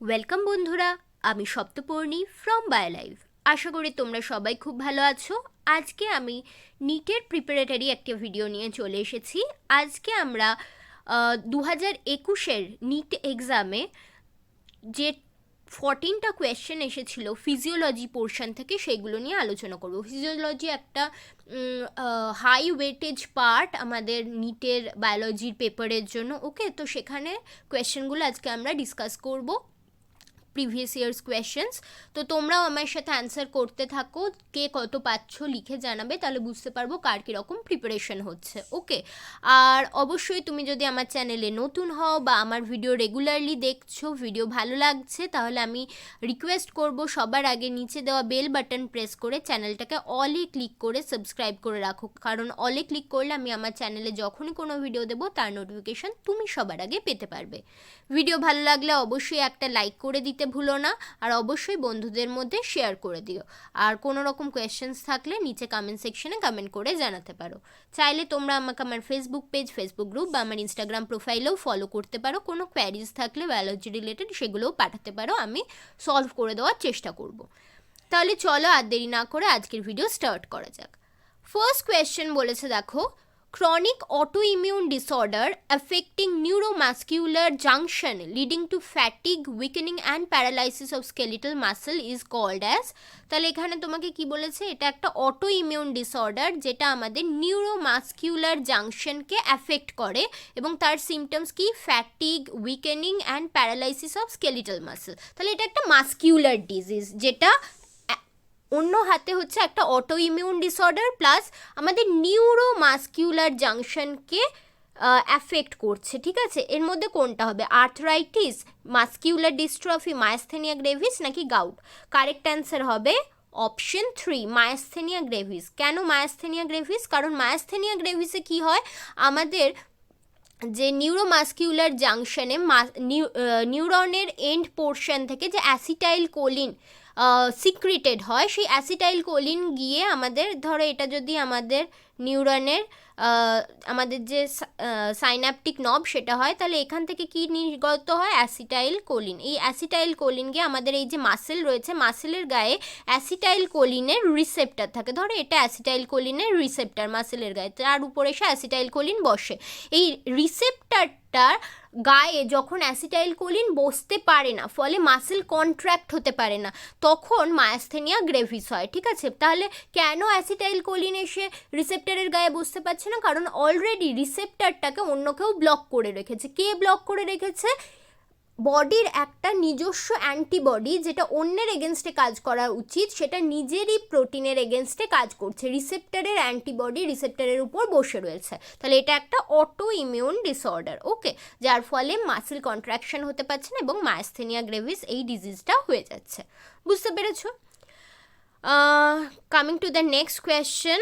Welcome বন্ধুরা, আমি Saptaparni from বায়োলাইভ। আশা করি তোমরা সবাই খুব ভালো আছো। আজকে আমি নিটের প্রিপারেটরি একটা ভিডিও নিয়ে চলে এসেছি। আজকে আমরা 2021-এর নিট এক্সামে যে 14টা কোয়েশ্চেন এসেছিল ফিজিওলজি পোর্শন থেকে, সেগুলো নিয়ে আলোচনা করব। ফিজিওলজি একটা হাই ওয়েটেজ পার্ট আমাদের নিটের বায়োলজির পেপারের জন্য। ওকে, তো সেখানে কোয়েশ্চেনগুলো আজকে আমরা ডিসকাস করব, প্রিভিয়াস ইয়ার্স কোয়েশ্চেন্স। তো তোমরাও আমার সাথে অ্যান্সার করতে থাকো, কে কত পাচ্ছ লিখে জানাবে, তাহলে বুঝতে পারবো কার কীরকম প্রিপারেশন হচ্ছে। ওকে, আর অবশ্যই তুমি যদি আমার চ্যানেলে নতুন হও বা আমার ভিডিও রেগুলারলি দেখছো, ভিডিও ভালো লাগছে, তাহলে আমি রিকোয়েস্ট করব সবার আগে নিচে দেওয়া বেল বাটন প্রেস করে চ্যানেলটাকে অলে ক্লিক করে সাবস্ক্রাইব করে রাখো, কারণ অলে ক্লিক করলে আমি আমার চ্যানেলে যখনই কোনো ভিডিও দেবো তার নোটিফিকেশান তুমি সবার আগে পেতে পারবে। ভিডিও ভালো লাগলে অবশ্যই একটা লাইক করে দিতে ভুলো না, আর অবশ্যই বন্ধুদের মধ্যে শেয়ার করে দিও। আর কোনো রকম কোয়েশ্চেন্স থাকলে নিচে কমেন্ট সেকশনে কমেন্ট করে জানাতে পারো। চাইলে তোমরা আমাকে আমার ফেসবুক পেজ, ফেসবুক গ্রুপ বা আমার ইনস্টাগ্রাম প্রোফাইলেও ফলো করতে পারো। কোনো কোয়ারিজ থাকলে বায়োলজি রিলেটেড সেগুলোও পাঠাতে পারো, আমি সলভ করে দেওয়ার চেষ্টা করব। তাহলে চলো আর দেরি না করে আজকের ভিডিও স্টার্ট করা যাক। ফার্স্ট কোয়েশ্চেন বলেছে, দেখো, chronic autoimmune disorder affecting neuromuscular junction leading to fatigue, weakening and paralysis of skeletal muscle is called as। তাহলে এখানে তোমাকে কি বলেছে, এটা একটা অটো ইমিউন ডিসঅর্ডার যেটা আমাদের নিউরোমাস্কিউলার জাংশনকে অ্যাফেক্ট করে, এবং তার সিমটমস কি, fatigue, weakening and paralysis of skeletal muscle. তাহলে এটা একটা মাস্কিউলার ডিজিজ, যেটা অন্য হাতে হচ্ছে একটা অটো ইমিউন ডিসঅর্ডার, প্লাস আমাদের নিউরোমাস্কিউলার জাংশনকে অ্যাফেক্ট করছে। ঠিক আছে, এর মধ্যে কোনটা হবে, arthritis, muscular dystrophy, myasthenia Grevy's নাকি গাউট? কারেক্ট অ্যান্সার হবে অপশন 3, মায়াস্থেনিয়া গ্রেভিস। কেন মায়াস্থেনিয়া গ্রেভিস? কারণ মায়াস্থেনিয়া গ্রেভিসে কি হয়, আমাদের যে নিউরোমাস্কিউলার জাংশনে নিউরনের এন্ড পোর্শন থেকে যে অ্যাসিটাইল কোলিন সিক্রিটেড হয়, সেই অ্যাসিটাইল কোলিন গিয়ে আমাদের, ধরো এটা যদি আমাদের নিউরনের আমাদের যে সাইন্যাপটিক নব সেটা হয়, তাহলে এখান থেকে কি নির্গত হয়, অ্যাসিটাইল কোলিন। এই অ্যাসিটাইল কোলিন গিয়ে আমাদের এই যে মাসেল রয়েছে, মাসেলের গায়ে অ্যাসিটাইল কোলিনের রিসেপ্টার থাকে। ধরো এটা অ্যাসিটাইল কোলিনের রিসেপ্টার মাসেলের গায়ে, তার উপরে এসে অ্যাসিটাইল কোলিন বসে। এই রিসেপ্টারটার গায়ে যখন অ্যাসিটাইল কোলিন বসতে পারে না, ফলে মাসেল কন্ট্র্যাক্ট হতে পারে না, তখন মায়াস্থেনিয়া গ্রেভিস হয়। ঠিক আছে, তাহলে কেন অ্যাসিটাইল কোলিন এসে রিসেপ্টারের গায়ে বসতে পারছে না? কারণ অলরেডি রিসেপ্টারটাকে অন্য কেউ ব্লক করে রেখেছে। কে ব্লক করে রেখেছে? বডির একটা নিজস্ব অ্যান্টিবডি, যেটা অন্যের এগেনস্টে কাজ করা উচিত, সেটা নিজেরই প্রোটিনের এগেনস্টে কাজ করছে। রিসেপ্টারের অ্যান্টিবডি রিসেপ্টারের উপর বসে রয়েছে। তাহলে এটা একটা অটো ইমিউন ডিসঅর্ডার। ওকে, যার ফলে মাসেল কন্ট্রাকশন হতে পারছে না এবং মায়াস্থেনিয়া গ্রেভিস এই ডিজিজটা হয়ে যাচ্ছে। বুঝতে পেরেছো? Coming to the next question,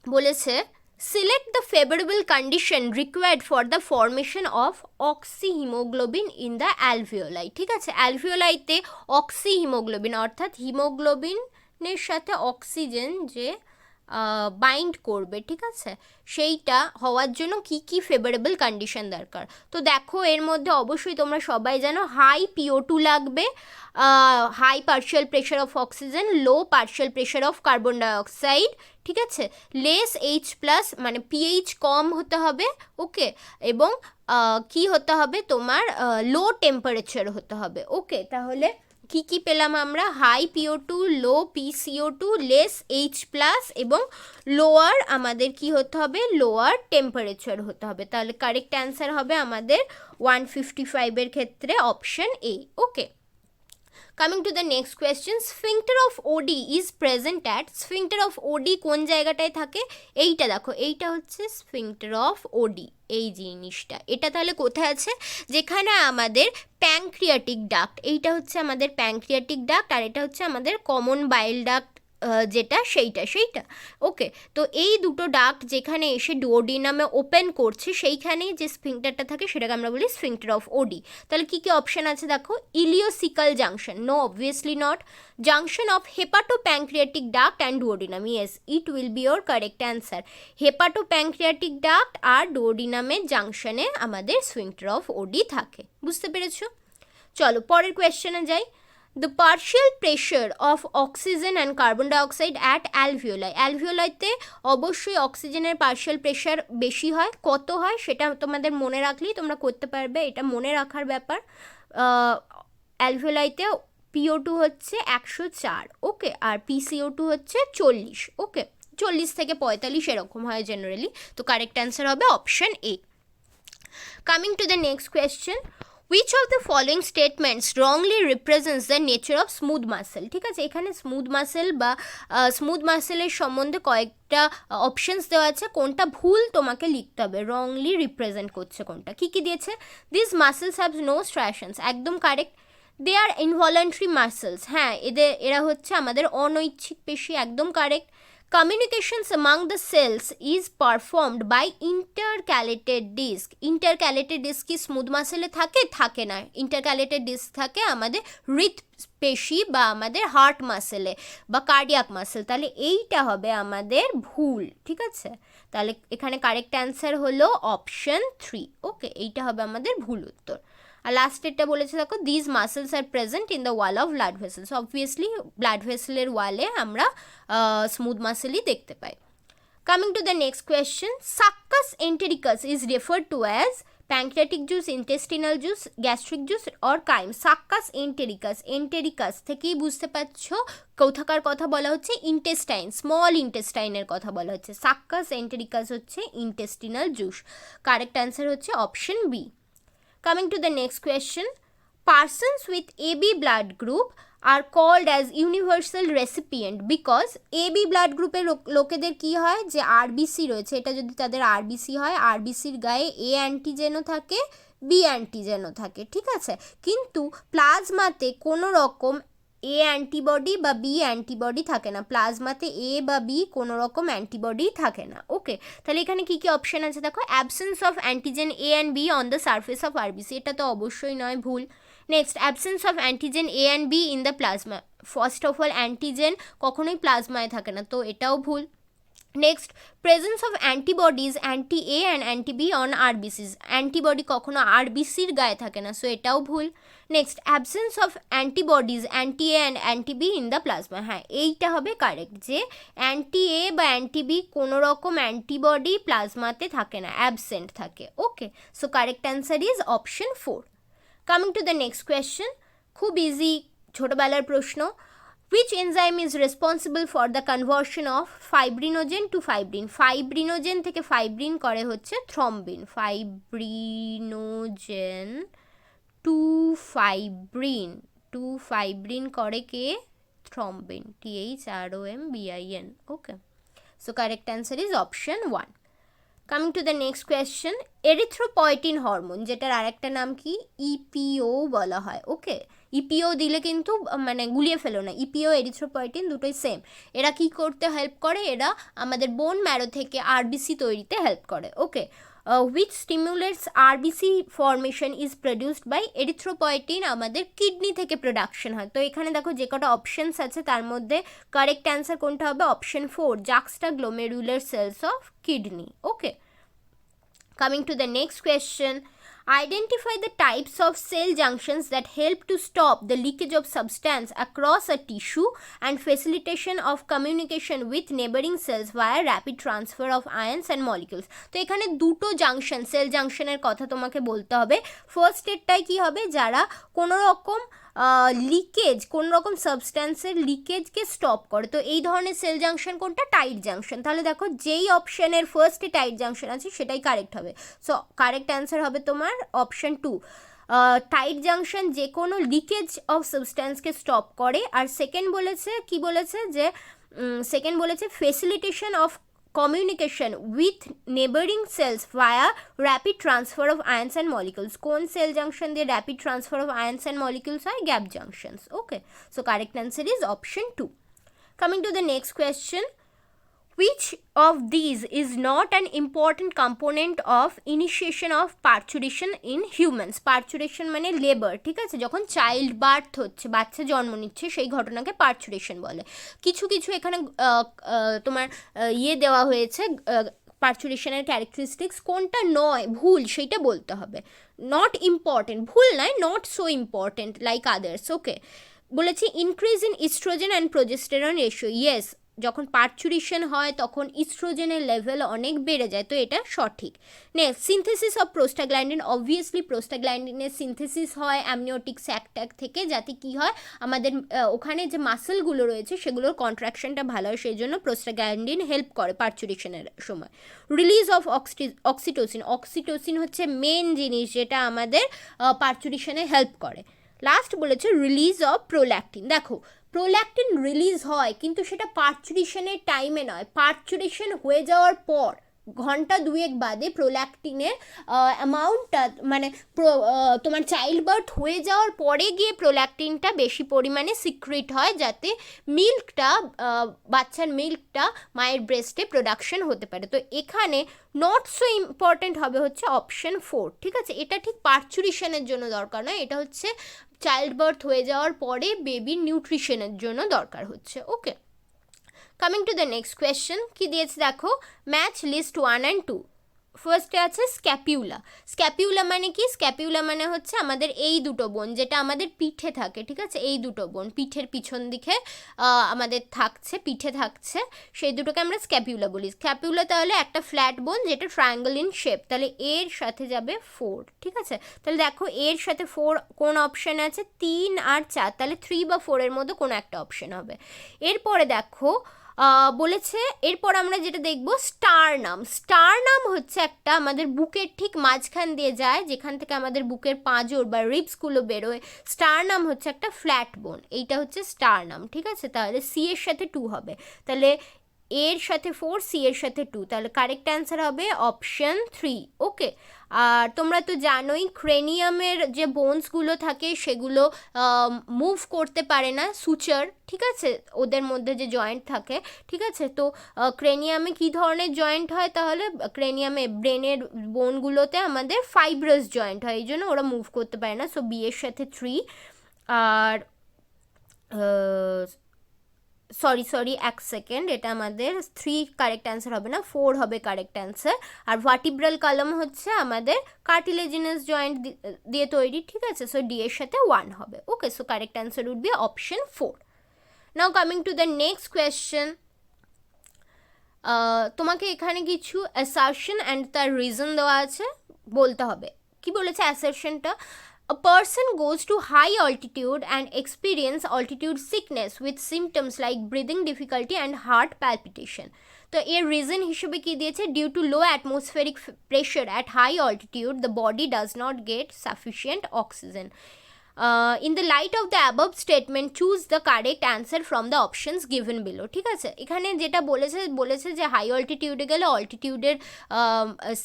বলেছে, select the favorable condition required for the formation of oxyhemoglobin in the alveoli। ঠিক আছে, অ্যালভিওলাইতে অক্সিহিমোগ্লোবিন অর্থাৎ হিমোগ্লোবিনের সাথে অক্সিজেন যে বাইন্ড করবে, ঠিক আছে, সেইটা হওয়ার জন্য কি কি ফেভারেবল কন্ডিশন দরকার। তো দেখো, এর মধ্যে অবশ্যই তোমরা সবাই জানো হাই PO2 লাগবে, high partial pressure of oxygen, low partial pressure of carbon dioxide, ঠিক আছে, লেস H+, মানে pH কম হতে হবে। ওকে, এবং কি হতে হবে, তোমার লো টেম্পারেচার হতে হবে। ওকে, তাহলে কি কি পেলাম আমরা, হাই PO2, লো PCO2, লেস H+, এবং লোয়ার আমাদের কি হতে হবে, লোয়ার টেম্পারেচার হতে হবে। তাহলে কারেক্ট অ্যান্সার হবে আমাদের 155-এর ক্ষেত্রে option A। Okay, coming to the next question, sphincter of Oddi is present at. Sphincter of Oddi কোন জায়গাটায় থাকে? এইটা দেখো, এইটা হচ্ছে স্ফিংক্টার অফ ওডি, এই জিনিসটা। এটা তাহলে কোথায় আছে? যেখানে আমাদের প্যাংক্রিয়াটিক ডাক্ট, এইটা হচ্ছে আমাদের প্যাংক্রিয়াটিক ডাক্ট, আর এটা হচ্ছে আমাদের কমন বাইল ডাক্ট, যেটা সেইটা। ওকে, তো এই দুটো ডাক্ট যেখানে এসে ডুওডিনামে ওপেন করছে, সেইখানেই যে স্ফিংক্টারটা থাকে সেটাকে আমরা বলি স্ফিংক্টার অফ ওডি। তাহলে কী কী অপশান আছে দেখো, ileocecal junction, no, obviously not. Junction of hepatopancreatic duct and duodenum, yes, it will be your correct answer. Hepatopancreatic duct আর ডুওডিনামের জাংশনে আমাদের স্ফিংক্টার অফ ওডি থাকে। বুঝতে পেরেছো? চলো পরের কোয়েশ্চেনে যাই। The partial pressure of oxygen and carbon dioxide at alveoli, অ্যালভিওলাইতে অবশ্যই অক্সিজেনের পার্শিয়াল প্রেশার বেশি হয়, কত হয় সেটা তোমাদের মনে রাখলেই তোমরা করতে পারবে, এটা মনে রাখার ব্যাপার। অ্যালভিওলাইতে PO2 হচ্ছে 104, ওকে, আর PCO2 হচ্ছে 40, ওকে, 40 থেকে 45 এরকম হয় জেনারেলি। তো কারেক্ট অ্যান্সার হবে option A. Coming to the next question, which of the following statements wrongly represents the nature of smooth muscle? ঠিক আছে, এখানে স্মুথ মাসেল বা স্মুথ মাসেলের সম্বন্ধে কয়েকটা অপশনস দেওয়া আছে, কোনটা ভুল তোমাকে লিখতে হবে, রংলি রিপ্রেজেন্ট করছে কোনটা। কী কী দিয়েছে? দিস মাসেলস হ্যাভ নো স্ট্রাকশনস, একদম কারেক্ট। দে আর ইনভলেন্টারি মাসেলস, হ্যাঁ এরা হচ্ছে আমাদের অনৈচ্ছিক পেশি, একদম correct. Communications among the cells is performed by intercalated disc. Intercalated disc কি স্মুথ মাসেলে থাকে? থাকে না। ইন্টারক্যালেটেড ডিস্ক থাকে আমাদের হৃৎপেশি বা আমাদের হার্ট মাসেলে বা কার্ডিয়াক মাসেল। তাহলে এইটা হবে আমাদের ভুল, ঠিক আছে। তাহলে এখানে কারেক্ট অ্যান্সার হলো অপশন 3, ওকে, এইটা হবে আমাদের ভুল উত্তর। আর লাস্টেরটা বলেছে দেখো, these muscles are present in the wall of blood vessels, obviously blood ভেসেলের ওয়ালে আমরা স্মুথ মাসেলই দেখতে পাই। Coming to the next question, succus entericus is referred to as pancreatic juice, intestinal juice, gastric juice or chyme. Succus entericus, entericus থেকেই বুঝতে পারছো কোথাকার কথা বলা হচ্ছে, ইন্টেস্টাইন, স্মল ইন্টেস্টাইনের কথা বলা হচ্ছে। সাক্কাস এন্টেরিকাস হচ্ছে ইন্টেস্টিনাল জুস, কারেক্ট অ্যান্সার হচ্ছে option B. Coming to the next question, persons with AB blood group are called as universal recipient because AB blood গ্রুপের লোকেদের কি হয়, যে RBC রয়েছে, এটা যদি তাদের RBC হয়, RBCর গায়ে A অ্যান্টিজেনও থাকে, B অ্যান্টিজেনও থাকে, ঠিক আছে। কিন্তু প্লাজমাতে কোনো রকম A অ্যান্টিবডি বা B অ্যান্টিবডি থাকে না, প্লাজমাতে A বা B কোনো রকম অ্যান্টিবডি থাকে না, ওকে। তাহলে এখানে কী কী অপশান আছে দেখো, absence of antigen A and B on the surface of RBC, এটা তো অবশ্যই নয়, ভুল। Next, absence of antigen A and B in the plasma, first of all antigen কখনোই প্লাজমায় থাকে না, তো এটাও ভুল। Next, presence of antibodies anti A and anti B on RBCs, antibody কখনো RBCর গায়ে থাকে না, সো এটাও ভুল। Next, absence of antibodies anti A and anti B in the plasma, হ্যাঁ এইটা হবে কারেক্ট, যে অ্যান্টি-A বা অ্যান্টি-B কোনো রকম অ্যান্টিবডি প্লাজমাতে থাকে না, অ্যাবসেন্ট থাকে, okay. So correct answer is option 4। Coming to the next question, খুব ইজি, ছোটোবেলার প্রশ্ন। Which enzyme is responsible for the conversion of fibrinogen to fibrin? Fibrinogen থেকে fibrin করে হচ্ছে thrombin, fibrinogen to fibrin করে কে? thrombin, THROMBIN, okay. So correct answer is option 1. Coming to the next question, erythropoietin hormone, যেটার আরেকটা নাম কি, EPO বলা হয়, ওকে। EPO দিলে কিন্তু মানে গুলিয়ে ফেলো না, EPO এরিথ্রোপয়েটিন দুটোই সেম। এরা কি করতে হেল্প করে? এরা আমাদের বোন ম্যারো থেকে RBC তৈরিতে হেল্প করে, ওকে। which stimulates RBC formation is produced by erythropoietin, আমাদের কিডনি থেকে প্রোডাকশন হয়। তো এখানে দেখো যে কটা অপশনস আছে তার মধ্যে কারেক্ট অ্যান্সার কোনটা হবে, option 4, juxtaglomerular cells of kidney, okay. Coming to the next question, identify the types of cell junctions that help to stop the leakage of substance across a tissue and facilitation of communication with neighboring cells via rapid transfer of ions and molecules. তো এখানে দুটো junction, sell জাংশনের কথা তোমাকে বলতে হবে। First এরটাই কি হবে, যারা কোনো রকম লিকেজ, কোনো রকম সাবস্ট্যান্সের লিকেজকে স্টপ করে, তো এই ধরনের সেল জাংশন কোনটা, টাইট জাংশন। তাহলে দেখো যেই অপশানের ফার্স্টে টাইট জাংশন আছে সেটাই কারেক্ট হবে, সো কারেক্ট অ্যান্সার হবে তোমার অপশন 2, টাইট জাংশন যে কোনো লিকেজ অফ সাবস্ট্যান্সকে স্টপ করে। আর সেকেন্ড বলেছে কি বলেছে, যে সেকেন্ড বলেছে facilitation of communication with neighboring cells via rapid transfer of ions and molecules, কোন সেল জাংশন দিয়ে rapid transfer of ions and molecules হয়, gap junctions, okay. So correct answer is option 2. Coming to the next question, which of these is not an important component of initiation of parturition in humans? parturition মানে labour, ঠিক আছে, যখন child birth হচ্ছে, বাচ্চা জন্ম নিচ্ছে, সেই ঘটনাকে পার্চুরেশন বলে। কিছু কিছু এখানে তোমার দেওয়া হয়েছে, পার্চুরেশনের ক্যারেক্টারিস্টিক্স, কোনটা নয় ভুল সেইটা বলতে হবে। নট ইম্পর্টেন্ট, ভুল নয়, not so important like others. Okay, বলেছি increase in oestrogen and progesterone ratio. Yes, যখন পার্চুরেশন হয় তখন ইস্ট্রোজেনের লেভেল অনেক বেড়ে যায়, তো এটা সঠিক। Next, synthesis of prostaglandin. Obviously প্রোস্টাগ্ল্যান্ডিনের সিনথেসিস হয় অ্যামনিওটিক স্যাক ট্যাক থেকে, যাতে কি হয় আমাদের ওখানে যে মাসেলগুলো রয়েছে সেগুলোর কন্ট্রাকশনটা ভালো হয়, সেই জন্য প্রোস্টাগ্ল্যান্ডিন হেল্প করে পার্চুরেশনের সময়। Release of oxytocin. অক্সিটোসিন হচ্ছে মেন জিনিস যেটা আমাদের পার্চুরেশনে হেল্প করে। লাস্ট বলেছে রিলিজ অফ প্রোল্যাক্টিন। দেখো, প্রোল্যাক্টিন রিলিজ হয় কিন্তু সেটা পার্চুরেশনের টাইমে নয়, পার্চুরেশন হয়ে যাওয়ার পর ঘন্টা দুয়েক বাদে প্রোল্যাক্টিনের অ্যামাউন্টটা মানে তোমার চাইল্ড বার্থ হয়ে যাওয়ার পরে গিয়ে প্রোল্যাক্টিনটা বেশি পরিমাণে সিক্রেট হয়, যাতে মিল্কটা বাচ্চার মিল্কটা মায়ের ব্রেস্টে প্রোডাকশন হতে পারে। তো এখানে নট সো ইম্পর্টেন্ট হবে হচ্ছে অপশন 4, ঠিক আছে? এটা ঠিক পার্চুরেশনের জন্য দরকার নয়, এটা হচ্ছে চাইল্ড বার্থ হয়ে যাওয়ার পরে বেবির নিউট্রিশনের জন্য দরকার হচ্ছে। Okay, coming to the next question, কি দিয়েছে দেখো, ম্যাচ লিস্ট 1 and 2। ফার্স্টে আছে স্ক্যাপিউলা। স্ক্যাপিউলা মানে কি? স্ক্যাপিউলা মানে হচ্ছে আমাদের এই দুটো বোন যেটা আমাদের পিঠে থাকে, ঠিক আছে? এই দুটো বোন পিঠের পিছন দিকে আমাদের থাকছে, পিঠে থাকছে, সেই দুটোকে আমরা স্ক্যাপিউলা বলি। স্ক্যাপিউলা তাহলে একটা ফ্ল্যাট বোন যেটা ট্রায়াঙ্গল ইন শেপ, তাহলে এর সাথে যাবে 4, ঠিক আছে? তাহলে দেখো এর সাথে 4 কোন অপশান আছে? 3 আর 4, তাহলে 3 বা 4 এর মধ্যে কোনো একটা অপশান হবে। এরপরে দেখো বলেছে, এরপর আমরা যেটা দেখব স্টারনাম। স্টারনাম হচ্ছে একটা আমাদের বুকের ঠিক মাঝখান দিয়ে যায়, যেখান থেকে আমাদের বুকের পাঁজর বা রিবসগুলো বেরোয়। স্টারনাম হচ্ছে একটা ফ্ল্যাট বোন, এইটা হচ্ছে স্টারনাম, ঠিক আছে? তাহলে সি এর সাথে 2 হবে, তাহলে এর সাথে 4, সি এর সাথে 2, তাহলে কারেক্ট অ্যান্সার হবে অপশন 3। ওকে, আর তোমরা তো জানোই ক্রেনিয়ামের যে বোনসগুলো থাকে সেগুলো মুভ করতে পারে না, সুচার, ঠিক আছে? ওদের মধ্যে যে জয়েন্ট থাকে, ঠিক আছে? তো ক্রেনিয়ামে কী ধরনের জয়েন্ট হয়? তাহলে ক্রেনিয়ামে ব্রেনের বোনগুলোতে আমাদের ফাইব্রাস জয়েন্ট হয়, এই জন্য ওরা মুভ করতে পারে না। সো বি এর সাথে 3, আর সরি 1 সেকেন্ড, এটা আমাদের 3 কারেক্ট অ্যান্সার হবে না, 4 হবে কারেক্ট অ্যান্সার। আর ভার্টিব্রাল কলাম হচ্ছে আমাদের কার্টিলেজিনাস জয়েন্ট দিয়ে তৈরি, ঠিক আছে? সো ডি এর সাথে 1 হবে। Okay, so correct answer would be option 4। Now coming to the next question, তোমাকে এখানে কিছু অ্যাসারশন অ্যান্ড তার রিজন দেওয়া আছে, বলতে হবে। কি বলেছে অ্যাসারশনটা? A person goes to high altitude and experience altitude sickness with symptoms like breathing difficulty and heart palpitation. তো এর রিজন হিসেবে কি দিয়েছে? Due to low atmospheric pressure at high altitude the body does not get sufficient oxygen. In the light of the above statement, choose the correct answer from the options given below, ঠিক আছে? এখানে যেটা বলেছে যে high অল্টিটিউডে গেলে অল্টিটিউডের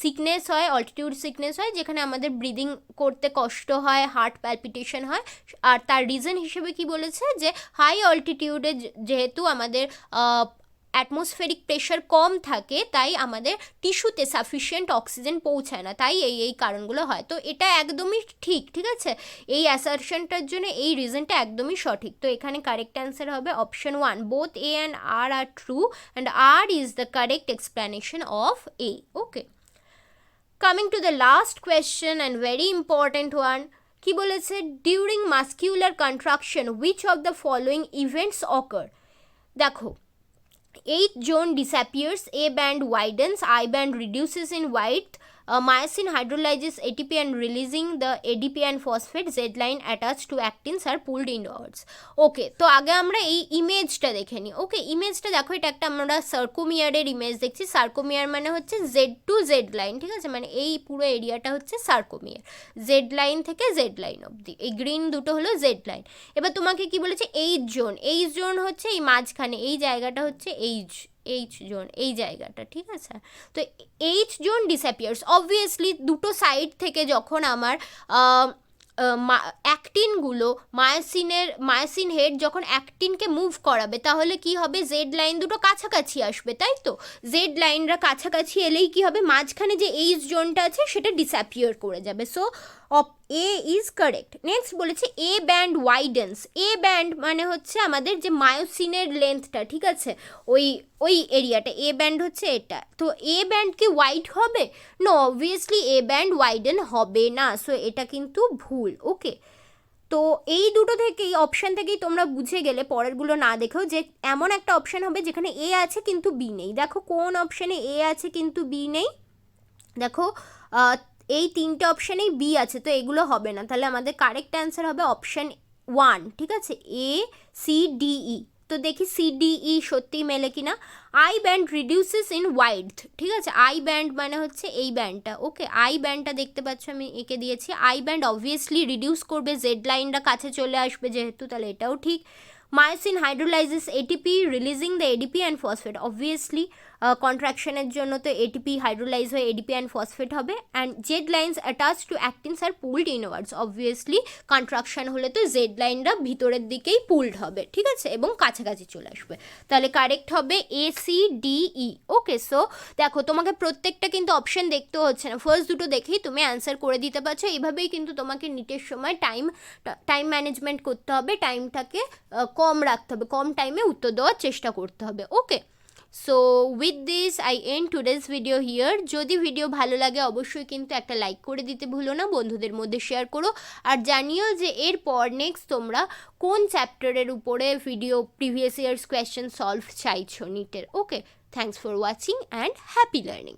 sickness হয়, altitude sickness হয়, যেখানে আমাদের ব্রিদিং করতে কষ্ট হয়, হার্ট প্যালপিটেশন হয়। আর তার রিজন হিসেবে কি বলেছে? যে হাই অল্টিটিউডে যেহেতু আমাদের অ্যাটমসফেরিক প্রেশার কম থাকে, তাই আমাদের টিস্যুতে সাফিসিয়েন্ট অক্সিজেন পৌঁছায় না, তাই এই কারণগুলো হয়। তো এটা একদমই ঠিক, ঠিক আছে? এই অ্যাসারশনটার জন্য এই রিজনটা একদমই সঠিক। তো এখানে কারেক্ট অ্যান্সার হবে option 1, both A and R are true and R is the correct explanation of A. Okay, coming to the last question and very important one, কি বলেছে? During muscular contraction which of the following events occur? দেখো, eighth zone disappears, A band widens, I band reduces in width, myosin hydrolyzes ATP and releasing the ADP and phosphate, Z line attached to actins are pulled inwards. ওকে, তো আগে আমরা এই ইমেজটা দেখে নিই। ওকে, ইমেজটা দেখো, এটা একটা আমরা সার্কোমিয়ারের ইমেজ দেখছি। সার্কোমিয়ার মানে হচ্ছে জেড টু জেড লাইন, ঠিক আছে? মানে এই পুরো এরিয়াটা হচ্ছে সার্কোমিয়ার, জেড লাইন থেকে জেড লাইন অবধি, এই গ্রিন দুটো হলো জেড লাইন। এবার তোমাকে কি বলেছে? এইচ জোন হচ্ছে এই মাঝখানে, এই জায়গাটা হচ্ছে এইচ জোন, এই জায়গাটা, ঠিক আছে? তো এইচ জোন ডিসঅ্যাপিয়ার্স, অবভিয়াসলি দুটো সাইড থেকে যখন আমার অ্যাক্টিনগুলো মায়োসিন হেড যখন অ্যাক্টিনকে মুভ করাবে, তাহলে কি হবে? জেড লাইন দুটো কাছাকাছি আসবে, তাই তো? জেড লাইনরা কাছাকাছি এলেই কি হবে? মাঝখানে যে এইচ জোনটা আছে সেটা ডিসঅ্যাপিয়ার করে যাবে। So A is correct. Next বলেছে এ ব্যান্ড ওয়াইডেন্স। এ ব্যান্ড মানে হচ্ছে আমাদের যে মায়োসিনের লেন্থটা, ঠিক আছে, ওই ওই এরিয়াটা এ ব্যান্ড হচ্ছে এটা। তো এ ব্যান্ড কি ওয়াইড হবে? No, obviously a band widen হবে না, সো এটা কিন্তু ভুল। ওকে, তো এই দুটো থেকেই অপশান থেকেই তোমরা বুঝে গেলে পরেরগুলো না দেখেও যে এমন একটা অপশান হবে যেখানে এ আছে কিন্তু বি নেই। দেখো কোন অপশানে এ আছে কিন্তু বি নেই, দেখো এই তিনটে অপশানেই বি আছে, তো এগুলো হবে না। তাহলে আমাদের কারেক্ট অ্যান্সার হবে অপশান 1, ঠিক আছে, এ সি ডি ই। তো দেখি সি ডি ই সত্যিই মেলে কিনা। আই ব্যান্ড রিডিউসেস ইন ওয়াইডথ, ঠিক আছে, আই ব্যান্ড মানে হচ্ছে এই ব্যান্ডটা। ওকে, আই ব্যান্ডটা দেখতে পাচ্ছ আমি এঁকে দিয়েছি। আই ব্যান্ড অবভিয়াসলি রিডিউস করবে, জেড লাইনটা কাছে চলে আসবে যেহেতু, তাহলে এটাও ঠিক। Myosin hydrolyses ATP releasing the ADP and phosphate, obviously কন্ট্রাকশনের জন্য তো এটিপি হাইড্রোলাইজ হয়ে এডিপি অ্যান্ড ফসফেট হবে। And Z lines attach to actins are pulled inwards, obviously contraction হলে তো জেড লাইনটা ভিতরের দিকেই পুলড হবে, ঠিক আছে, এবং কাছাকাছি চলে আসবে। তাহলে কারেক্ট হবে A C D E. Okay, so দেখো তোমাকে প্রত্যেকটা কিন্তু অপশন দেখতে হচ্ছে না, ফার্স্ট দুটো দেখেই তুমি অ্যান্সার করে দিতে পারছো। এইভাবেই কিন্তু তোমাকে নিটের সময় টাইম ম্যানেজমেন্ট করতে হবে, টাইমটাকে কম রাখতে হবে, কম টাইমে উত্তর দেওয়ার চেষ্টা করতে হবে। Okay, so with this I end today's video here. যদি ভিডিও ভালো লাগে অবশ্যই কিন্তু একটা লাইক করে দিতে ভুলো না, বন্ধুদের মধ্যে শেয়ার করো, আর জানিও যে এরপর নেক্সট তোমরা কোন চ্যাপ্টারের উপরে video previous years question solve চাইছো নিটের। Okay, thanks for watching and happy learning.